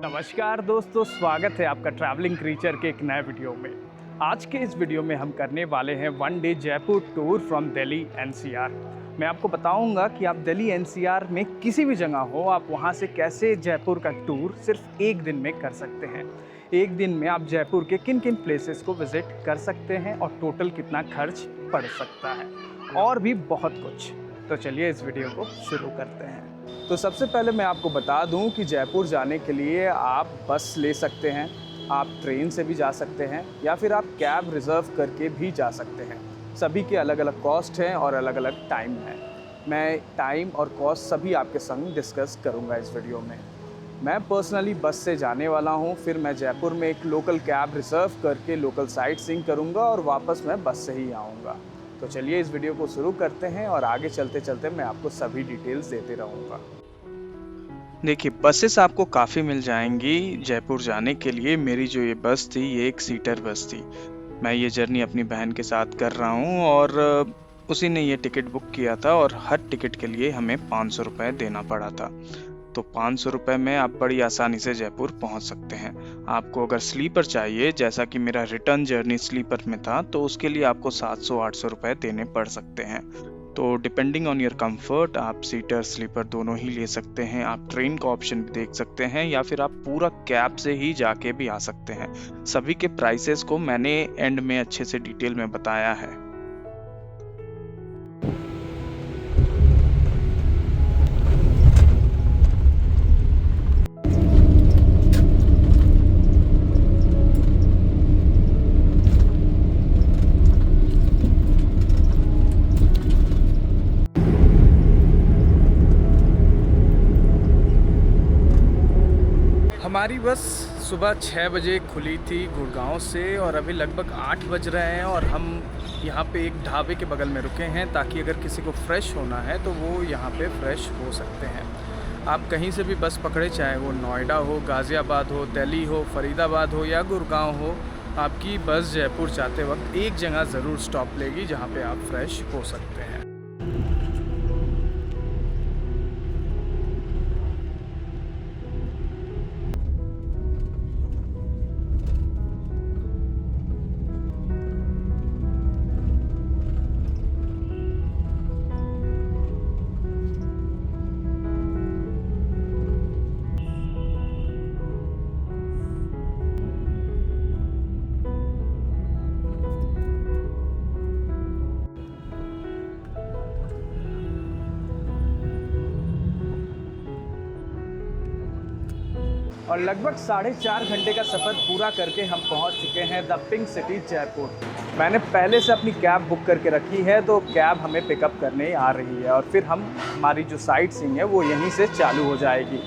नमस्कार दोस्तों, स्वागत है आपका ट्रैवलिंग क्रीचर के एक नए वीडियो में। आज के इस वीडियो में हम करने वाले हैं one day Jaipur tour from Delhi NCR. मैं आपको बताऊंगा कि आप दिल्ली एनसीआर में किसी भी जगह हो, आप वहां से कैसे जयपुर का टूर सिर्फ एक दिन में कर सकते हैं। एक दिन में आप जयपुर के किन किन प्लेसेस को विजिट कर सकते हैं और टोटल कितना खर्च पड़ सकता है, और भी बहुत कुछ। तो चलिए इस वीडियो को शुरू करते हैं। तो सबसे पहले मैं आपको बता दूं कि जयपुर जाने के लिए आप बस ले सकते हैं, आप ट्रेन से भी जा सकते हैं, या फिर आप कैब रिज़र्व करके भी जा सकते हैं। सभी के अलग अलग कॉस्ट हैं और अलग अलग टाइम है। मैं टाइम और कॉस्ट सभी आपके संग डिस्कस करूंगा इस वीडियो में। मैं पर्सनली बस से जाने वाला हूं, फिर मैं जयपुर में एक लोकल कैब रिज़र्व करके लोकल साइट सीइंग करूंगा और वापस मैं बस से ही आऊँगा। तो चलिए इस वीडियो को शुरू करते हैं और आगे चलते चलते मैं आपको सभी डिटेल्स देते रहूँगा। देखिए, बसेस आपको काफ़ी मिल जाएंगी जयपुर जाने के लिए। मेरी जो ये बस थी, ये एक सीटर बस थी। मैं ये जर्नी अपनी बहन के साथ कर रहा हूँ और उसी ने ये टिकट बुक किया था और हर टिकट के लिए हमें 500 रुपये देना पड़ा था। तो 500 रुपये में आप बड़ी आसानी से जयपुर पहुँच सकते हैं। आपको अगर स्लीपर चाहिए, जैसा कि मेरा रिटर्न जर्नी स्लीपर में था, तो उसके लिए आपको 700-800 रुपये देने पड़ सकते हैं। तो डिपेंडिंग ऑन योर कंफर्ट आप सीटर स्लीपर दोनों ही ले सकते हैं। आप ट्रेन का ऑप्शन भी देख सकते हैं, या फिर आप पूरा कैब से ही जाके भी आ सकते हैं। सभी के प्राइसेस को मैंने एंड में अच्छे से डिटेल में बताया है। हमारी बस सुबह 6 बजे खुली थी गुड़गांव से, और अभी लगभग 8 बज रहे हैं और हम यहाँ पे एक ढाबे के बगल में रुके हैं, ताकि अगर किसी को फ्रेश होना है तो वो यहाँ पे फ्रेश हो सकते हैं। आप कहीं से भी बस पकड़े, चाहे वो नोएडा हो, गाज़ियाबाद हो, दिल्ली हो, फरीदाबाद हो या गुड़गांव हो, आपकी बस जयपुर जाते वक्त एक जगह ज़रूर स्टॉप लेगी जहाँ पे आप फ्रेश हो सकते हैं। और लगभग 4.5 घंटे का सफ़र पूरा करके हम पहुंच चुके हैं द पिंक सिटी जयपुर। मैंने पहले से अपनी कैब बुक करके रखी है, तो कैब हमें पिकअप करने आ रही है और फिर हमारी जो साइट सीइंग है वो यहीं से चालू हो जाएगी।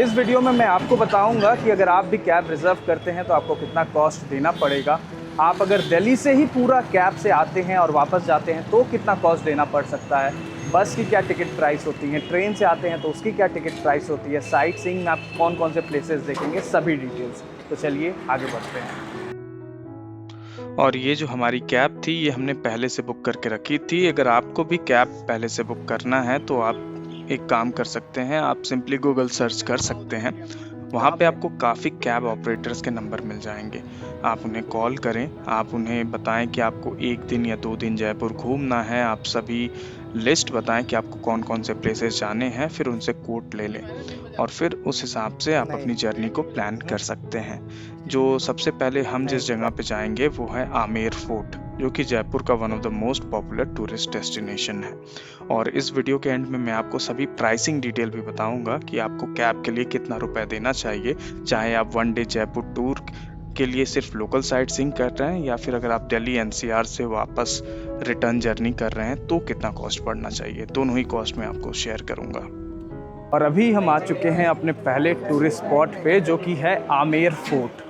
इस वीडियो में मैं आपको बताऊंगा कि अगर आप भी कैब रिज़र्व करते हैं तो आपको कितना कॉस्ट देना पड़ेगा। आप अगर दिल्ली से ही पूरा कैब से आते हैं और वापस जाते हैं तो कितना कॉस्ट देना पड़ सकता है, बस की क्या टिकट प्राइस होती है, ट्रेन से आते हैं तो उसकी क्या टिकट प्राइस होती है, साइट सीइंग में आप कौन कौन से प्लेसेस देखेंगे, सभी डिटेल्स। तो चलिए आगे बढ़ते हैं। और ये जो हमारी कैब थी, ये हमने पहले से बुक करके रखी थी। अगर आपको भी कैब पहले से बुक करना है तो आप एक काम कर सकते हैं, आप सिंपली गूगल सर्च कर सकते हैं। वहाँ पे आपको काफ़ी कैब ऑपरेटर्स के नंबर मिल जाएंगे। आप उन्हें कॉल करें, आप उन्हें बताएं कि आपको 1 दिन या 2 दिन जयपुर घूमना है, आप सभी लिस्ट बताएं कि आपको कौन कौन से प्लेसेस जाने हैं, फिर उनसे कोट ले लें और फिर उस हिसाब से आप अपनी जर्नी को प्लान कर सकते हैं। जो सबसे पहले हम जिस जगह पे जाएंगे वो है आमेर फोर्ट, जो कि जयपुर का one of the most popular tourist destination है। और इस वीडियो के एंड में मैं आपको सभी प्राइसिंग डिटेल भी बताऊंगा कि आपको कैब के लिए कितना रुपए देना चाहिए, चाहे आप वन डे जयपुर टूर के लिए सिर्फ लोकल साइट सीइंग कर रहे हैं, या फिर अगर आप दिल्ली एनसीआर से वापस रिटर्न जर्नी कर रहे हैं तो कितना कॉस्ट पड़ना चाहिए। दोनों ही कॉस्ट मैं आपको शेयर करूंगा। और अभी हम आ चुके हैं अपने पहले टूरिस्ट स्पॉट पे, जो कि है आमेर फोर्ट।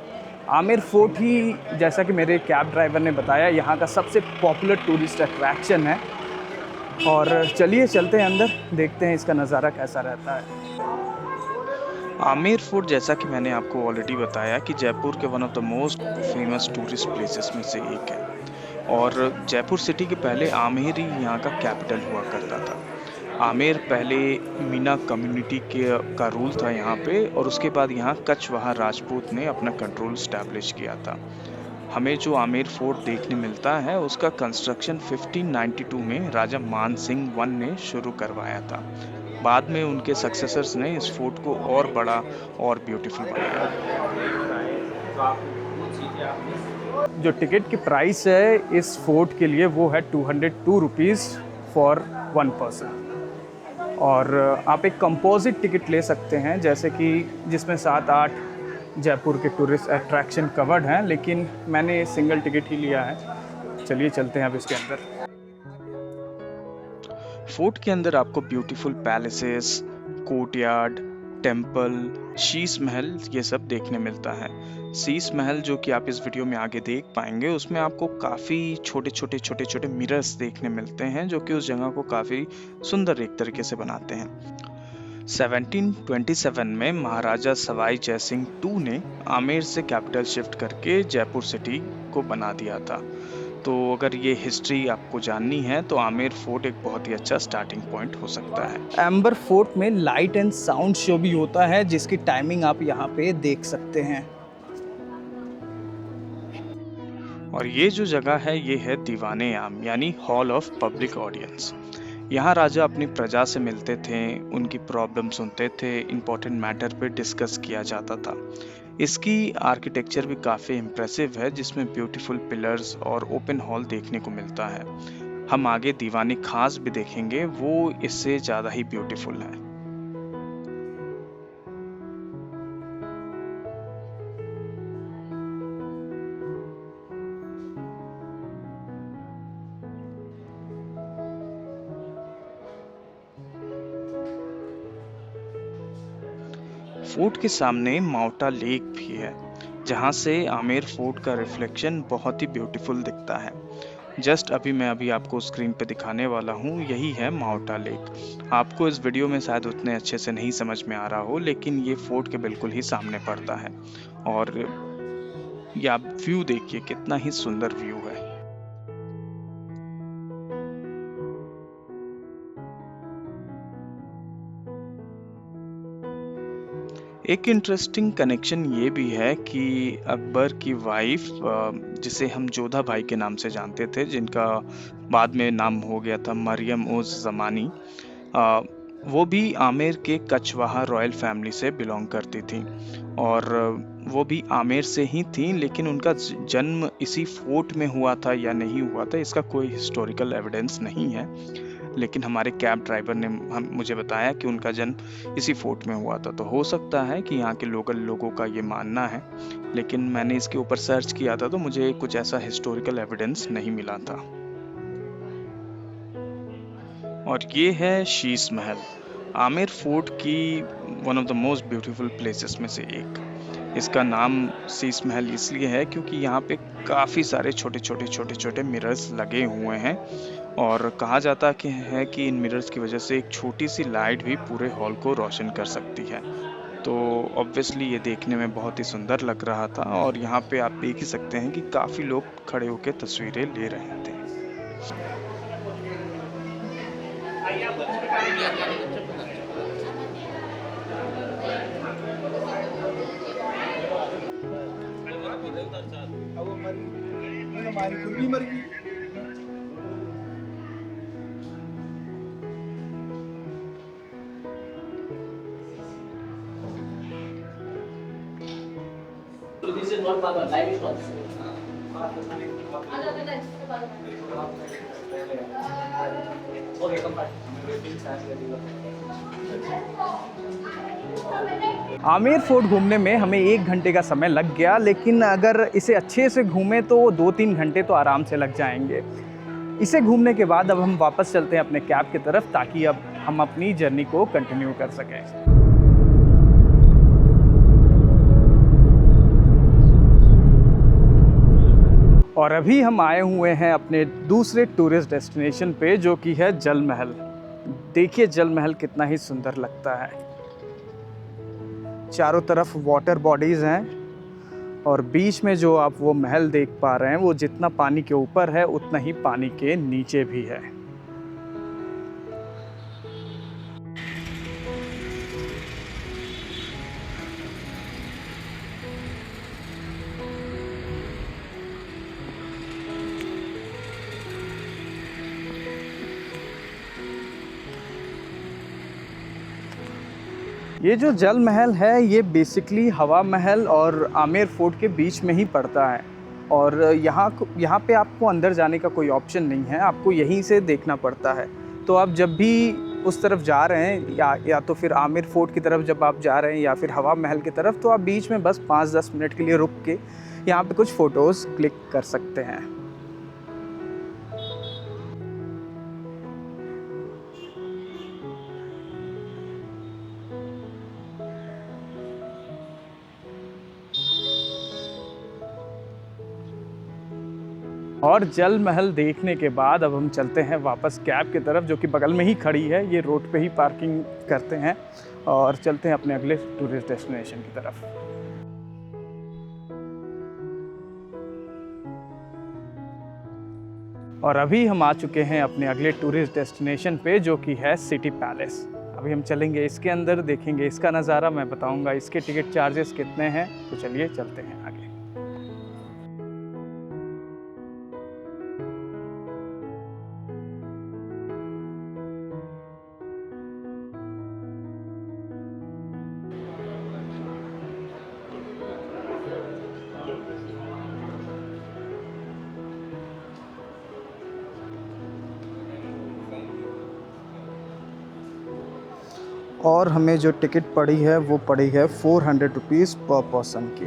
आमेर फोर्ट ही, जैसा कि मेरे कैब ड्राइवर ने बताया, यहाँ का सबसे पॉपुलर टूरिस्ट अट्रैक्शन है। और चलिए चलते हैं अंदर, देखते हैं इसका नज़ारा कैसा रहता है। आमेर फोर्ट, जैसा कि मैंने आपको ऑलरेडी बताया, कि जयपुर के one of the most famous tourist places में से एक है। और जयपुर सिटी के पहले आमेर ही यहाँ का कैपिटल हुआ करता था। आमेर पहले मीना कम्युनिटी के का रूल था यहाँ पे, और उसके बाद यहाँ कछवाहा राजपूत ने अपना कंट्रोल स्टैब्लिश किया था। हमें जो आमेर फोर्ट देखने मिलता है उसका कंस्ट्रक्शन 1592 में राजा मान सिंह वन ने शुरू करवाया था। बाद में उनके सक्सेसर्स ने इस फोर्ट को और बड़ा और ब्यूटीफुल बनाया। जो टिकट की प्राइस है इस फोर्ट के लिए वो है 202 रुपीज़ फॉर 1 पर्सन। और आप एक कंपोजिट टिकट ले सकते हैं, जैसे कि जिसमें 7-8 जयपुर के टूरिस्ट अट्रैक्शन कवर्ड हैं, लेकिन मैंने सिंगल टिकट ही लिया है। चलिए चलते हैं अब इसके अंदर। फोर्ट के अंदर आपको beautiful palaces, courtyard, temple, Sheesh Mahal ये सब देखने मिलता है। शीश महल जो कि आप इस वीडियो में आगे देख पाएंगे, उसमें आपको काफ़ी छोटे छोटे मिरर्स देखने मिलते हैं जो कि उस जगह को काफ़ी सुंदर एक तरीके से बनाते हैं। 1727 में महाराजा सवाई जयसिंह टू ने आमेर से कैपिटल शिफ्ट करके जयपुर सिटी को बना दिया था। तो अगर ये हिस्ट्री आपको जाननी है तो आमेर फोर्ट एक बहुत ही अच्छा स्टार्टिंग पॉइंट हो सकता है। एम्बर फोर्ट में लाइट एंड साउंड शो भी होता है, जिसकी टाइमिंग आप यहाँ पे देख सकते हैं। और ये जो जगह है ये है दीवाने आम यानी हॉल ऑफ पब्लिक ऑडियंस। यहाँ राजा अपनी प्रजा से मिलते थे, उनकी प्रॉब्लम सुनते थे, इम्पोर्टेंट मैटर पे डिस्कस किया जाता था। इसकी आर्किटेक्चर भी काफ़ी इम्प्रेसिव है, जिसमें ब्यूटीफुल पिलर्स और ओपन हॉल देखने को मिलता है। हम आगे दीवानी खास भी देखेंगे, वो इससे ज़्यादा ही ब्यूटीफुल है। फोर्ट के सामने माउटा लेक भी है, जहाँ से आमेर फोर्ट का रिफ्लेक्शन बहुत ही ब्यूटीफुल दिखता है। जस्ट अभी आपको स्क्रीन पे दिखाने वाला हूँ, यही है माउटा लेक। आपको इस वीडियो में शायद उतने अच्छे से नहीं समझ में आ रहा हो, लेकिन ये फोर्ट के बिल्कुल ही सामने पड़ता है। और ये आप व्यू देखिए, कितना ही सुंदर व्यू है। एक इंटरेस्टिंग कनेक्शन ये भी है कि अकबर की वाइफ, जिसे हम जोधा भाई के नाम से जानते थे, जिनका बाद में नाम हो गया था मरियम उज़ ज़मानी, वो भी आमेर के कछवाहा रॉयल फैमिली से बिलोंग करती थी। और वो भी आमेर से ही थी, लेकिन उनका जन्म इसी फोर्ट में हुआ था या नहीं हुआ था, इसका कोई हिस्टोरिकल एविडेंस नहीं है। लेकिन हमारे कैब ड्राइवर ने मुझे बताया कि उनका जन्म इसी फोर्ट में हुआ था। तो हो सकता है कि यहाँ के लोकल लोगों का ये मानना है, लेकिन मैंने इसके ऊपर सर्च किया था तो मुझे कुछ ऐसा हिस्टोरिकल एविडेंस नहीं मिला था। और ये है शीश महल, आमेर फोर्ट की one of the most beautiful places में से एक। इसका नाम शीश महल इसलिए है क्योंकि यहाँ पे काफ़ी सारे छोटे छोटे मिरर्स लगे हुए हैं, और कहा जाता है कि इन मिरर्स की वजह से एक छोटी सी लाइट भी पूरे हॉल को रोशन कर सकती है। तो ऑब्वियसली ये देखने में बहुत ही सुंदर लग रहा था, और यहाँ पे आप देख ही सकते हैं कि काफ़ी लोग खड़े होकर तस्वीरें ले रहे थे। So this is not Baba, live is not. Okay, come back. Amer fort घूमने में हमें 1 घंटे का समय लग गया, लेकिन अगर इसे अच्छे से घूमें तो 2-3 घंटे तो आराम से लग जाएंगे। इसे घूमने के बाद अब हम वापस चलते हैं अपने कैब की तरफ, ताकि अब हम अपनी जर्नी को कंटिन्यू कर सकें। और अभी हम आए हुए हैं अपने दूसरे टूरिस्ट डेस्टिनेशन पे, जो कि है जल महल। देखिए जल महल कितना ही सुंदर लगता है। चारों तरफ वाटर बॉडीज़ हैं, और बीच में जो आप वो महल देख पा रहे हैं, वो जितना पानी के ऊपर है उतना ही पानी के नीचे भी है। ये जो जल महल है ये बेसिकली हवा महल और आमेर फोर्ट के बीच में ही पड़ता है, और यहाँ पे आपको अंदर जाने का कोई ऑप्शन नहीं है, आपको यहीं से देखना पड़ता है। तो आप जब भी उस तरफ जा रहे हैं या तो फिर आमेर फोर्ट की तरफ जब आप जा रहे हैं या फिर हवा महल की तरफ, तो आप बीच में बस 5-10 मिनट के लिए रुक के यहाँ पे कुछ फ़ोटोज़ क्लिक कर सकते हैं। और जल महल देखने के बाद अब हम चलते हैं वापस कैब की तरफ, जो कि बगल में ही खड़ी है। ये रोड पे ही पार्किंग करते हैं और चलते हैं अपने अगले टूरिस्ट डेस्टिनेशन की तरफ। और अभी हम आ चुके हैं अपने अगले टूरिस्ट डेस्टिनेशन पे, जो कि है सिटी पैलेस। अभी हम चलेंगे इसके अंदर, देखेंगे इसका नज़ारा, मैं बताऊंगा इसके टिकट चार्जेस कितने हैं। तो चलिए चलते हैं आगे। और हमें जो टिकट पड़ी है वो पड़ी है 400 रुपीज़ पर पर्सन की।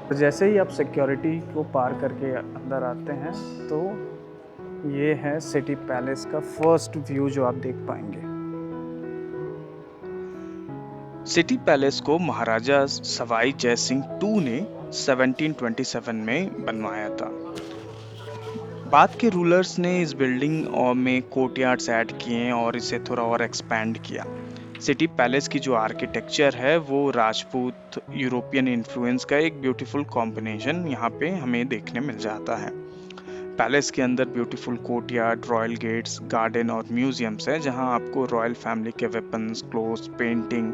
तो जैसे ही आप सिक्योरिटी को पार करके अंदर आते हैं तो ये है सिटी पैलेस का फर्स्ट व्यू जो आप देख पाएंगे। सिटी पैलेस को महाराजा सवाई जय सिंह II ने 1727 में बनवाया था। बाद के रूलर्स ने इस बिल्डिंग में कोर्टयार्ड्स ऐड किए और इसे थोड़ा और एक्सपैंड किया। सिटी पैलेस की जो आर्किटेक्चर है वो राजपूत यूरोपियन इन्फ्लुएंस का एक ब्यूटीफुल कॉम्बिनेशन यहाँ पे हमें देखने मिल जाता है। पैलेस के अंदर beautiful courtyard, royal gates, garden और म्यूजियम्स है, जहाँ आपको रॉयल फैमिली के weapons, clothes, painting,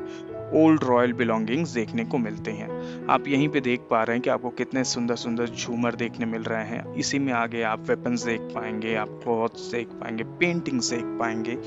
old royal belongings देखने को मिलते हैं। आप यहीं पे देख पा रहे हैं कि आपको कितने सुंदर सुंदर झूमर देखने मिल रहे हैं। इसी में आगे आप वेपन्स देख पाएंगे, आप क्लॉथ्स देख पाएंगे, पेंटिंग्स देख पाएंगे।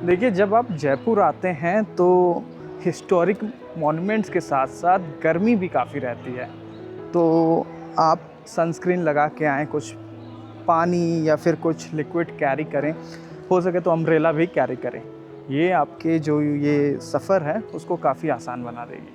देखिए, जब आप जयपुर आते हैं तो हिस्टोरिक मॉन्यूमेंट्स के साथ साथ गर्मी भी काफ़ी रहती है, तो आप सनस्क्रीन लगा के आएँ, कुछ पानी या फिर कुछ लिक्विड कैरी करें, हो सके तो अम्ब्रेला भी कैरी करें। ये आपके जो ये सफ़र है उसको काफ़ी आसान बना देगी।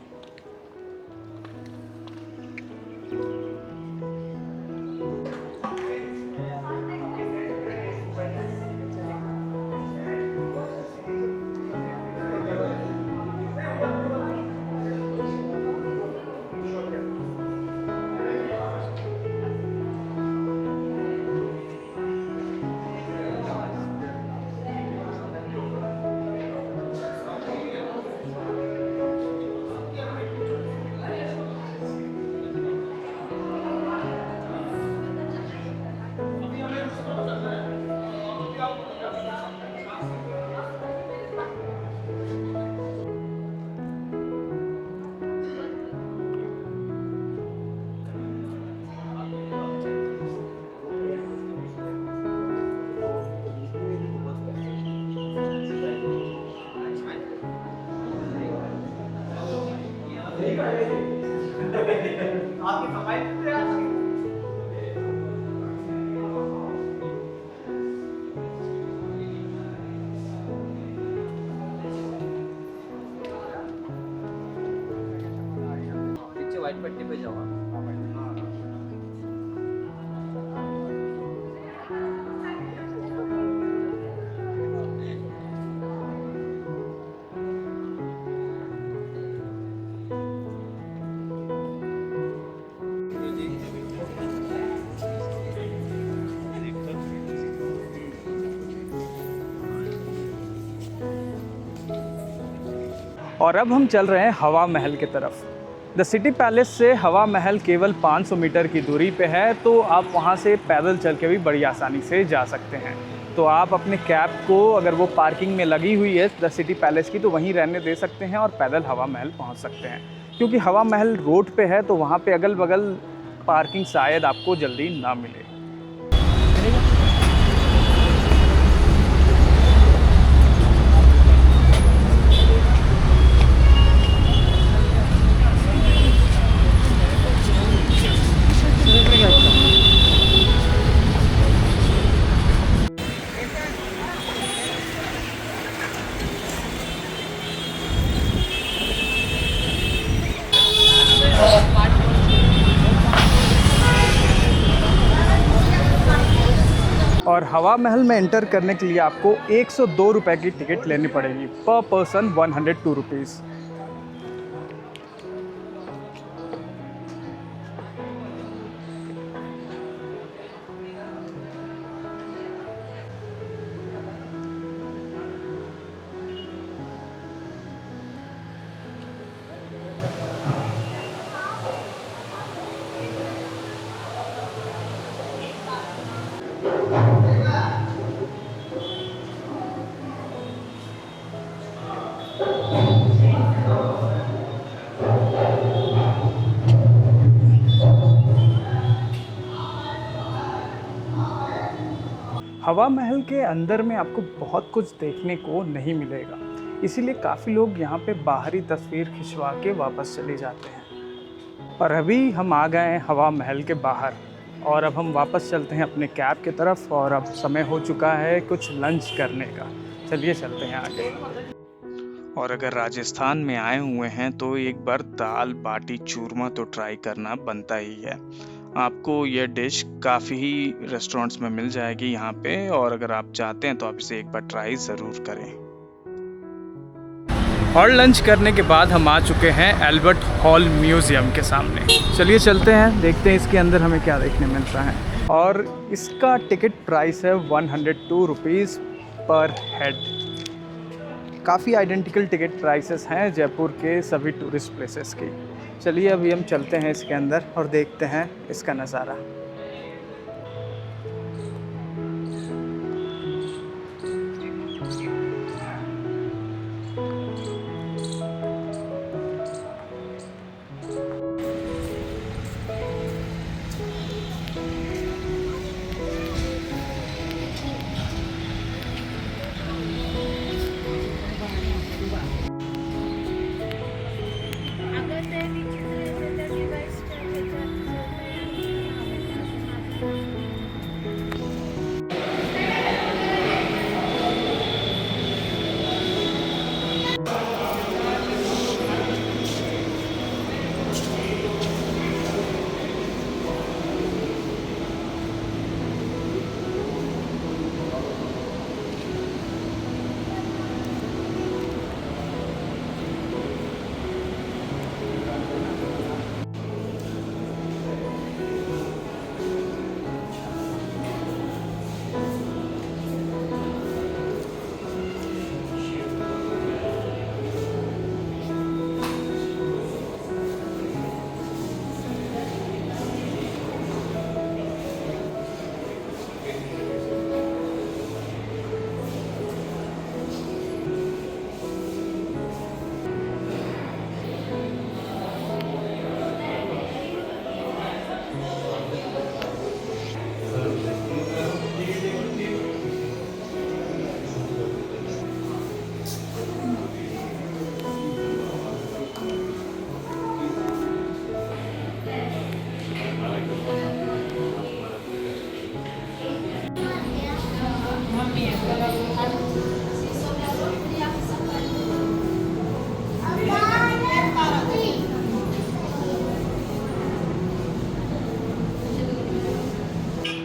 और अब हम चल रहे हैं हवा महल की तरफ। द सिटी पैलेस से हवा महल केवल 500 मीटर की दूरी पे है, तो आप वहाँ से पैदल चल के भी बड़ी आसानी से जा सकते हैं। तो आप अपने कैब को, अगर वो पार्किंग में लगी हुई है द सिटी पैलेस की, तो वहीं रहने दे सकते हैं और पैदल हवा महल पहुँच सकते हैं। क्योंकि हवा महल रोड पे है, तो वहाँ पे अगल बगल पार्किंग शायद आपको जल्दी ना मिले। और हवा महल में एंटर करने के लिए आपको 102 रुपये की टिकट लेनी पड़ेगी, पर पर्सन 102 रुपीज़। हवा महल के अंदर में आपको बहुत कुछ देखने को नहीं मिलेगा, इसीलिए काफ़ी लोग यहाँ पे बाहरी तस्वीर खिंचवा के वापस चले जाते हैं। और अभी हम आ गए हैं हवा महल के बाहर, और अब हम वापस चलते हैं अपने कैब की तरफ। और अब समय हो चुका है कुछ लंच करने का, चलिए चलते हैं आगे। और अगर राजस्थान में आए हुए हैं तो एक बार दाल बाटी चूरमा तो ट्राई करना बनता ही है। आपको यह डिश काफ़ी ही रेस्टोरेंट्स में मिल जाएगी यहाँ पे, और अगर आप चाहते हैं तो आप इसे एक बार ट्राई ज़रूर करें। और लंच करने के बाद हम आ चुके हैं एल्बर्ट हॉल म्यूज़ियम के सामने। चलिए चलते हैं, देखते हैं इसके अंदर हमें क्या देखने मिलता है। और इसका टिकट प्राइस है 102 रुपीज़ पर हेड। काफ़ी आइडेंटिकल टिकट प्राइसेस हैं जयपुर के सभी टूरिस्ट प्लेसेस की। चलिए अभी हम चलते हैं इसके अंदर और देखते हैं इसका नज़ारा।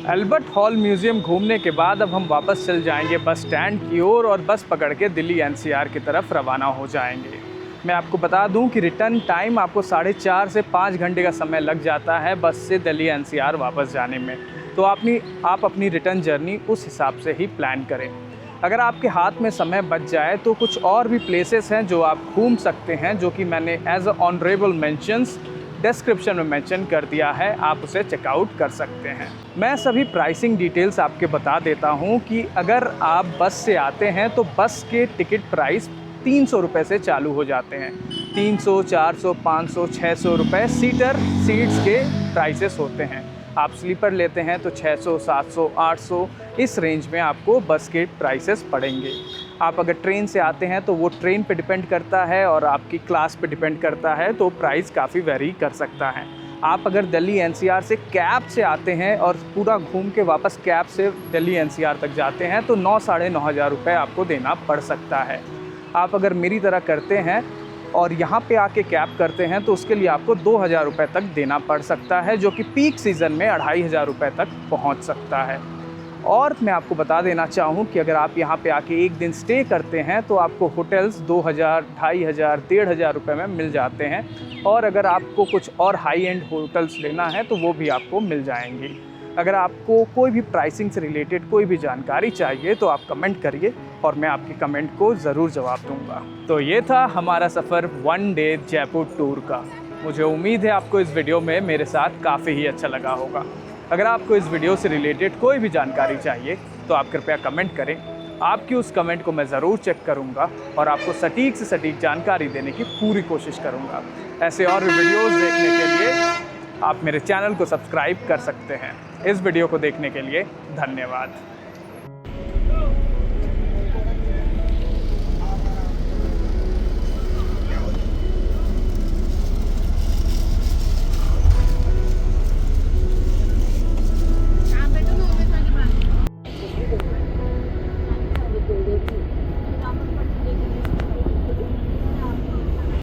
एल्बर्ट हॉल म्यूज़ियम घूमने के बाद अब हम वापस चल जाएंगे बस स्टैंड की ओर, और बस पकड़ के दिल्ली एनसीआर की तरफ रवाना हो जाएंगे। मैं आपको बता दूं कि रिटर्न टाइम आपको 4.5 से 5 घंटे का समय लग जाता है बस से दिल्ली एनसीआर वापस जाने में। तो आप अपनी रिटर्न जर्नी उस हिसाब से ही प्लान करें। अगर आपके हाथ में समय बच जाए तो कुछ और भी प्लेसेस हैं जो आप घूम सकते हैं, जो कि मैंने as a honourable mentions description में मेंशन कर दिया है, आप उसे चेकआउट कर सकते हैं। मैं सभी प्राइसिंग डिटेल्स आपके बता देता हूं कि अगर आप बस से आते हैं तो बस के टिकट प्राइस 300 रुपये से चालू हो जाते हैं। 300, 400, 500, 600 रुपये सीटर सीट्स के प्राइसेस होते हैं। आप स्लीपर लेते हैं तो 600, 700, 800 इस रेंज में आपको बस के प्राइसेस पड़ेंगे। आप अगर ट्रेन से आते हैं तो वो ट्रेन पे डिपेंड करता है और आपकी क्लास पे डिपेंड करता है, तो प्राइस काफ़ी वेरी कर सकता है। आप अगर दिल्ली एनसीआर से कैब से आते हैं और पूरा घूम के वापस कैब से दिल्ली एनसीआर तक जाते हैं तो 9-9,500 रुपये आपको देना पड़ सकता है। आप अगर मेरी तरह करते हैं और यहाँ पे आके कैब करते हैं तो उसके लिए आपको 2,000 रुपये तक देना पड़ सकता है, जो कि पीक सीज़न में 2,500 रुपये तक पहुँच सकता है। और मैं आपको बता देना चाहूँ कि अगर आप यहाँ पे आके एक दिन स्टे करते हैं तो आपको होटल्स 2,000, 2,500, 1,500 रुपये में मिल जाते हैं। और अगर आपको कुछ और हाई एंड होटल्स लेना है तो वो भी आपको मिल जाएंगे। अगर आपको कोई भी प्राइसिंग से रिलेटेड कोई भी जानकारी चाहिए तो आप कमेंट करिए और मैं आपके कमेंट को ज़रूर जवाब दूंगा। तो ये था हमारा सफ़र 1 डे जयपुर टूर का। मुझे उम्मीद है आपको इस वीडियो में मेरे साथ काफ़ी ही अच्छा लगा होगा। अगर आपको इस वीडियो से रिलेटेड कोई भी जानकारी चाहिए तो आप कृपया कमेंट करें। आपकी उस कमेंट को मैं ज़रूर चेक करूंगा और आपको सटीक से सटीक जानकारी देने की पूरी कोशिश करूंगा। ऐसे और भी वीडियोस देखने के लिए आप मेरे चैनल को सब्सक्राइब कर सकते हैं। इस वीडियो को देखने के लिए धन्यवाद।